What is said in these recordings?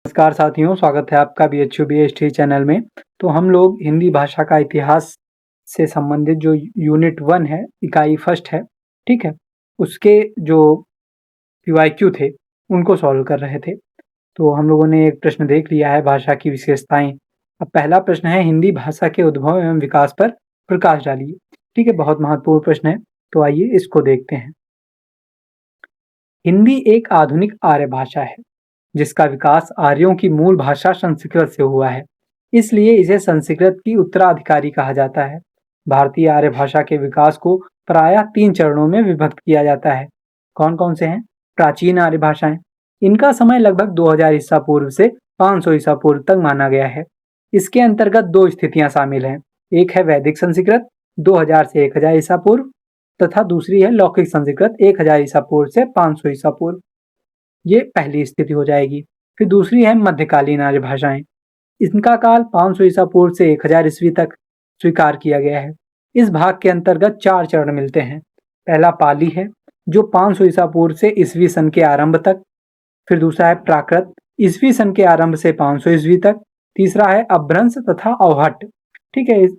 नमस्कार साथियों, स्वागत है आपका बीएचयू बीएसटी चैनल में। तो हम लोग हिंदी भाषा का इतिहास से संबंधित जो यूनिट 1 है, इकाई फर्स्ट है, ठीक है? उसके जो पीवाईक्यू थे, उनको सॉल्व कर रहे थे। तो हम लोगों ने एक प्रश्न देख लिया है, भाषा की विशेषताएँ। अब पहला प्रश्न है, हिंदी भाषा के उद्भव एवं विकास पर प्रकाश डालिए। ठीक है, बहुत महत्वपूर्ण प्रश्न है, तो आइए इसको देखते हैं। हिंदी एक आधुनिक आर्य भाषा है, जिसका विकास आर्यों की मूल भाषा संस्कृत से हुआ है। इसलिए इसे संस्कृत की उत्तराधिकारी कहा जाता है। भारतीय आर्य भाषा के विकास को प्रायः 3 चरणों में विभक्त किया जाता है। कौन-कौन से हैं? प्राचीन आर्य भाषाएं। इनका समय लगभग 2000 ईसा पूर्व से 500 ईसा पूर्व तक माना गया है। इसके अंतर्गत 2 स्थितियां शामिल हैं। एक है वैदिक संस्कृत 2000 से 1000 ईसा पूर्व तथा दूसरी है लौकिक संस्कृत 1000 ईसा पूर्व से 500 ईसा पूर्व। ये पहली स्थिति हो जाएगी। फिर दूसरी है मध्यकालीन आर्य भाषाएं। इनका काल 500 ईसा पूर्व से 1000 ईस्वी तक स्वीकार किया गया है। इस भाग के अंतर्गत 4 चरण मिलते हैं। पहला पाली है, जो 500 ईसा पूर्व से ईस्वी सन के आरंभ तक। फिर दूसरा है प्राकृत, ईस्वी सन के आरंभ से 500 ईस्वी तक। तीसरा है अपभ्रंश तथा अवहट्ट। ठीक है, इस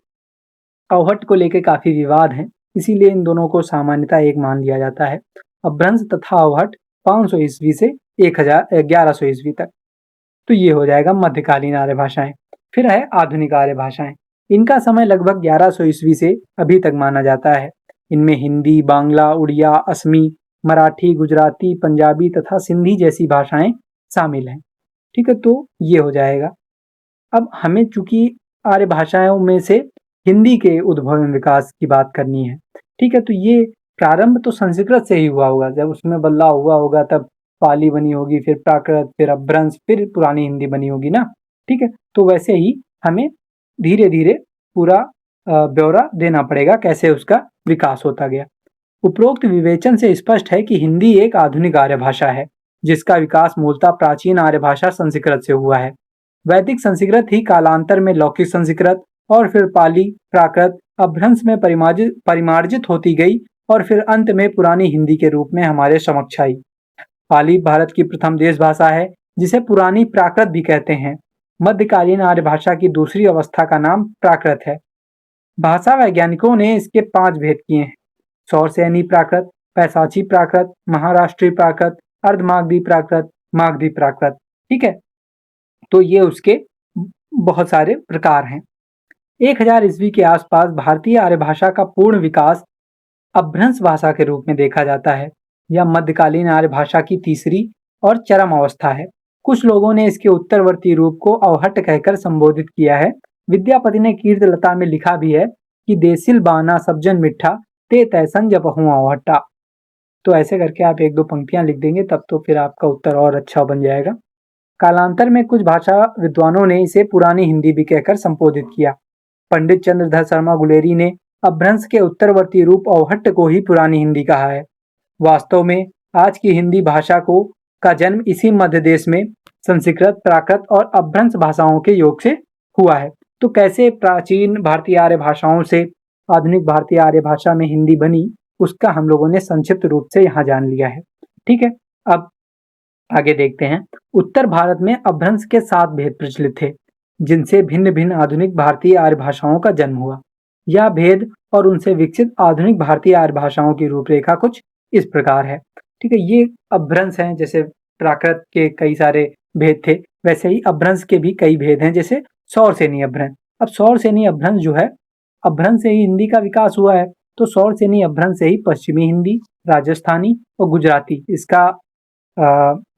अवहट्ट को लेकर काफी विवाद है, इसीलिए इन दोनों को सामान्यतः एक मान लिया जाता है। अपभ्रंश तथा अवहट्ट 500 ईस्वी से 1100 ईस्वी तक। तो ये हो जाएगा मध्यकालीन आर्य भाषाएं। फिर है आधुनिक आर्य भाषाएं। इनका समय लगभग 1100 ईस्वी से अभी तक माना जाता है। इनमें हिंदी, बांग्ला, उड़िया, असमी, मराठी, गुजराती, पंजाबी तथा सिंधी जैसी भाषाएं शामिल हैं। ठीक है, तो ये हो जाएगा। अब हमें चूंकि आर्य भाषाओं में से हिंदी के उद्भव एवं विकास की बात करनी है। ठीक है, तो ये प्रारंभ तो संस्कृत से ही हुआ होगा। जब उसमें बदलाव हुआ होगा तब पाली बनी होगी, फिर प्राकृत, फिर अपभ्रंश, फिर पुरानी हिंदी बनी होगी ना। ठीक है, तो वैसे ही हमें धीरे धीरे पूरा ब्यौरा देना पड़ेगा कैसे उसका विकास होता गया। उपरोक्त विवेचन से स्पष्ट है कि हिंदी एक आधुनिक आर्य भाषा है, जिसका विकास मूलतः प्राचीन आर्य भाषा संस्कृत से हुआ है। वैदिक संस्कृत ही कालांतर में लौकिक संस्कृत और फिर पाली, प्राकृत, अपभ्रंश में परिमार्जित होती गई और फिर अंत में पुरानी हिंदी के रूप में हमारे समक्ष आई। पाली भारत की प्रथम देश भाषा है, जिसे पुरानी प्राकृत भी कहते हैं। मध्यकालीन आर्य भाषा की दूसरी अवस्था का नाम प्राकृत है। भाषा वैज्ञानिकों ने इसके 5 भेद किए हैं: सौरसेनी प्राकृत, पैसाची प्राकृत, महाराष्ट्रीय प्राकृत, अर्धमागधी प्राकृत, मागधी प्राकृत। ठीक है, तो ये उसके बहुत सारे प्रकार हैं। 1000 ईस्वी के आसपास भारतीय आर्य भाषा का पूर्ण विकास अपभ्रंश भाषा के रूप में देखा जाता है। यह मध्यकालीन आर्य भाषा की तीसरी और चरम अवस्था है। कुछ लोगों ने इसके उत्तरवर्ती रूप को अवहट्ट कहकर संबोधित किया है। विद्यापति ने कीर्तलता में लिखा भी है कि देसिल बाना सब्जन मिठा ते तैसन जपहूं अवहट्टा। तो ऐसे करके आप 1-2 पंक्तियां लिख देंगे, तब तो फिर आपका उत्तर और अच्छा बन जाएगा। कालांतर में कुछ भाषा विद्वानों ने इसे पुरानी हिंदी भी कहकर संबोधित किया। पंडित चंद्रधर शर्मा गुलेरी ने अपभ्रंश के उत्तरवर्ती रूप अवहट्ट को ही पुरानी हिंदी कहा है। वास्तव में आज की हिंदी भाषा का जन्म इसी मध्य देश में संस्कृत, प्राकृत और अपभ्रंश भाषाओं के योग से हुआ है। तो कैसे प्राचीन भारतीय आर्य भाषाओं से आधुनिक भारतीय आर्य भाषा में हिंदी बनी, उसका हम लोगों ने संक्षिप्त रूप से यहाँ जान लिया है। ठीक है, अब आगे देखते हैं। उत्तर भारत में अपभ्रंश के 7 भेद प्रचलित थे, जिनसे भिन्न भिन्न आधुनिक भारतीय आर्य भाषाओं का जन्म हुआ। यह भेद और उनसे विकसित आधुनिक भारतीय आर्य भाषाओं की रूपरेखा कुछ इस प्रकार है। ठीक है, ये अपभ्रंश हैं। जैसे प्राकृत के कई सारे भेद थे, वैसे ही अपभ्रंश के भी कई भेद हैं, जैसे सौरसेनी अपभ्रंश। अब सौरसेनी अपभ्रंश जो है, अपभ्रंश से ही हिंदी का विकास हुआ है। तो सौरसेनी अपभ्रंश से ही पश्चिमी हिंदी, राजस्थानी और गुजराती इसका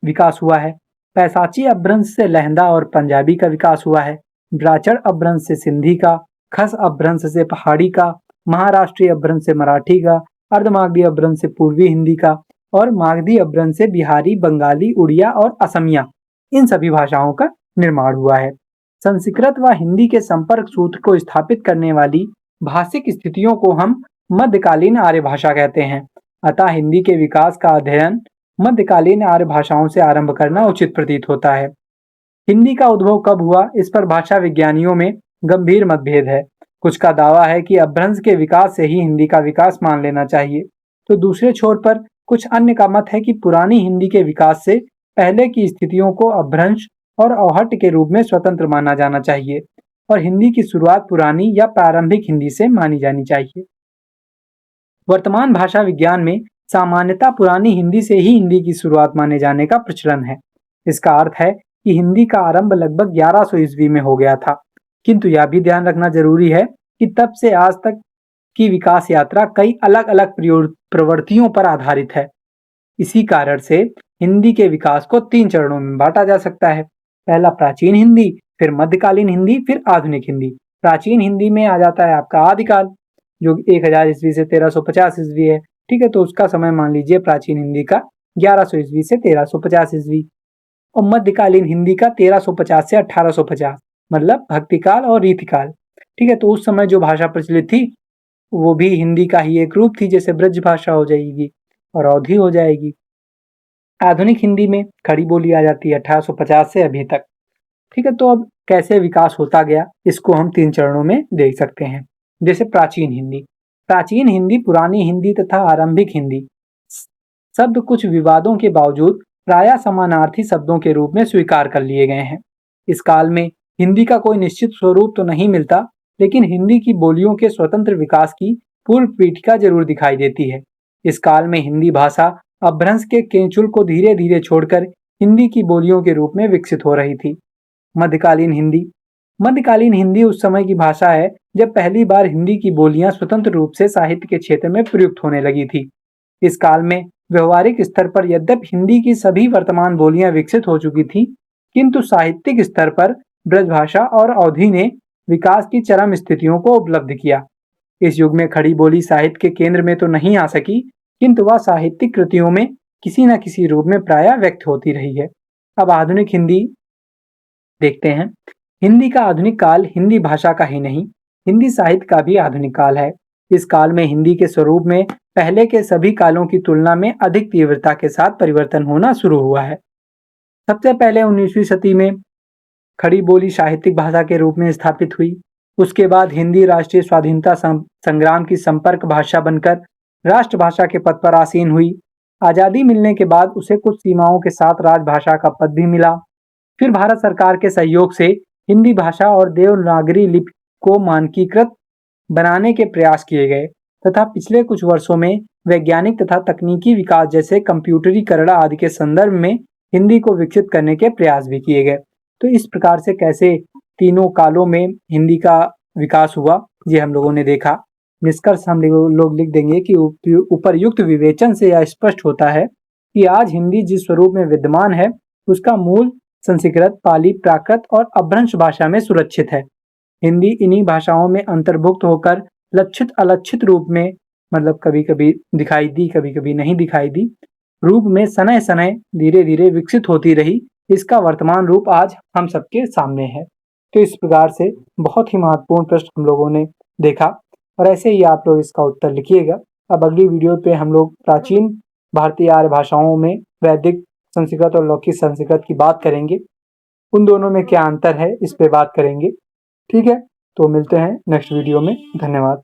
विकास हुआ है। पैसाची अपभ्रंश से लहंदा और पंजाबी का विकास हुआ है। ब्राचड़ अपभ्रंश से सिंधी का, खस अपभ्रंश से पहाड़ी का, महाराष्ट्रीय अपभ्रंश से मराठी का, अर्धमागधी अपभ्रंश से पूर्वी हिंदी का और मागधी अपभ्रंश से बिहारी, बंगाली, उड़िया और असमिया, इन सभी भाषाओं का निर्माण हुआ है। संस्कृत व हिंदी के संपर्क सूत्र को स्थापित करने वाली भाषिक स्थितियों को हम मध्यकालीन आर्य भाषा कहते हैं। अतः हिंदी के विकास का अध्ययन मध्यकालीन आर्य भाषाओं से आरंभ करना उचित प्रतीत होता है। हिंदी का उद्भव कब हुआ, इस पर भाषा विज्ञानियों में गंभीर मतभेद है। कुछ का दावा है कि अपभ्रंश के विकास से ही हिंदी का विकास मान लेना चाहिए, तो दूसरे छोर पर कुछ अन्य का मत है कि पुरानी हिंदी के विकास से पहले की स्थितियों को अपभ्रंश और अवहट्ट के रूप में स्वतंत्र माना जाना चाहिए और हिंदी की शुरुआत पुरानी या प्रारंभिक हिंदी से मानी जानी चाहिए। वर्तमान भाषा विज्ञान में सामान्यतः पुरानी हिंदी से ही हिंदी की शुरुआत माने जाने का प्रचलन है। इसका अर्थ है कि हिंदी का आरंभ लगभग 1100 ईस्वी में हो गया था, किंतु यह भी ध्यान रखना जरूरी है कि तब से आज तक की विकास यात्रा कई अलग-अलग प्रवृत्तियों पर आधारित है। इसी कारण से हिंदी के विकास को 3 चरणों में बांटा जा सकता है। पहला प्राचीन हिंदी, फिर मध्यकालीन हिंदी, फिर आधुनिक हिंदी। प्राचीन हिंदी में आ जाता है आपका आदिकाल, जो 1000 ईस्वी से 1350 ईस्वी है। ठीक है, तो उसका समय मान लीजिए प्राचीन हिंदी का 1100 ईस्वी से 1350 ईस्वी, और मध्यकालीन हिंदी का 1350 से 1850, मतलब भक्तिकाल और रीतिकाल। ठीक है, तो उस समय जो भाषा प्रचलित थी वो भी हिंदी का ही एक रूप थी, जैसे ब्रज भाषा हो जाएगी और अवधी हो जाएगी। आधुनिक हिंदी में खड़ी बोली आ जाती है 1850 से अभी तक। ठीक है, तो अब कैसे विकास होता गया इसको हम 3 चरणों में देख सकते हैं। जैसे प्राचीन हिंदी। प्राचीन हिंदी पुरानी हिंदी तथा आरंभिक हिंदी शब्द कुछ विवादों के बावजूद प्रायः समानार्थी शब्दों के रूप में स्वीकार कर लिए गए हैं। इस काल में हिंदी का कोई निश्चित स्वरूप तो नहीं मिलता, लेकिन हिंदी की बोलियों के स्वतंत्र विकास की पूर्व पीठिका जरूर दिखाई देती है। इस काल में हिंदी भाषा अपभ्रंश के केंचुल को धीरे धीरे छोड़कर हिंदी की बोलियों के रूप में विकसित हो रही थी। मध्यकालीन हिंदी। मध्यकालीन हिंदी उस समय की भाषा है जब पहली बार हिंदी की बोलियां स्वतंत्र रूप से साहित्य के क्षेत्र में प्रयुक्त होने लगी थी। इस काल में व्यवहारिक स्तर पर यद्यपि हिंदी की सभी वर्तमान बोलियां विकसित हो चुकी थी, किंतु साहित्यिक स्तर पर ब्रजभाषा और अवधी ने विकास की चरम स्थितियों को उपलब्ध किया। इस युग में खड़ी बोली साहित्य के केंद्र में तो नहीं आ सकी, किंतु वह साहित्यिक कृतियों में किसी न किसी रूप में प्रायः व्यक्त होती रही है। अब आधुनिक हिंदी देखते हैं। हिंदी का आधुनिक काल हिंदी भाषा का ही नहीं, हिंदी साहित्य का भी आधुनिक काल है। इस काल में हिंदी के स्वरूप में पहले के सभी कालों की तुलना में अधिक तीव्रता के साथ परिवर्तन होना शुरू हुआ है। सबसे पहले 19वीं सदी में खड़ी बोली साहित्यिक भाषा के रूप में स्थापित हुई। उसके बाद हिंदी राष्ट्रीय स्वाधीनता संग्राम की संपर्क भाषा बनकर राष्ट्रभाषा के पद पर आसीन हुई। आजादी मिलने के बाद उसे कुछ सीमाओं के साथ राजभाषा का पद भी मिला। फिर भारत सरकार के सहयोग से हिंदी भाषा और देवनागरी लिपि को मानकीकृत बनाने के प्रयास किए गए तथा पिछले कुछ वर्षों में वैज्ञानिक तथा तकनीकी विकास जैसे कंप्यूटरीकरण आदि के संदर्भ में हिंदी को विकसित करने के प्रयास भी किए गए। तो इस प्रकार से कैसे तीनों कालों में हिंदी का विकास हुआ ये हम लोगों ने देखा। निष्कर्ष हम लोग लिख देंगे कि उपर्युक्त विवेचन से यह स्पष्ट होता है कि आज हिंदी जिस स्वरूप में विद्यमान है उसका मूल संस्कृत, पाली, प्राकृत और अपभ्रंश भाषा में सुरक्षित है। हिंदी इन्हीं भाषाओं में अंतर्भुक्त होकर लक्षित अलक्षित रूप में, मतलब कभी कभी दिखाई दी कभी कभी नहीं दिखाई दी, रूप में सनय सनय धीरे धीरे विकसित होती रही। इसका वर्तमान रूप आज हम सबके सामने है। तो इस प्रकार से बहुत ही महत्वपूर्ण प्रश्न हम लोगों ने देखा और ऐसे ही आप लोग इसका उत्तर लिखिएगा। अब अगली वीडियो पे हम लोग प्राचीन भारतीय आर्य भाषाओं में वैदिक संस्कृत और लौकिक संस्कृत की बात करेंगे। उन दोनों में क्या अंतर है इस पे बात करेंगे। ठीक है, तो मिलते हैं नेक्स्ट वीडियो में। धन्यवाद।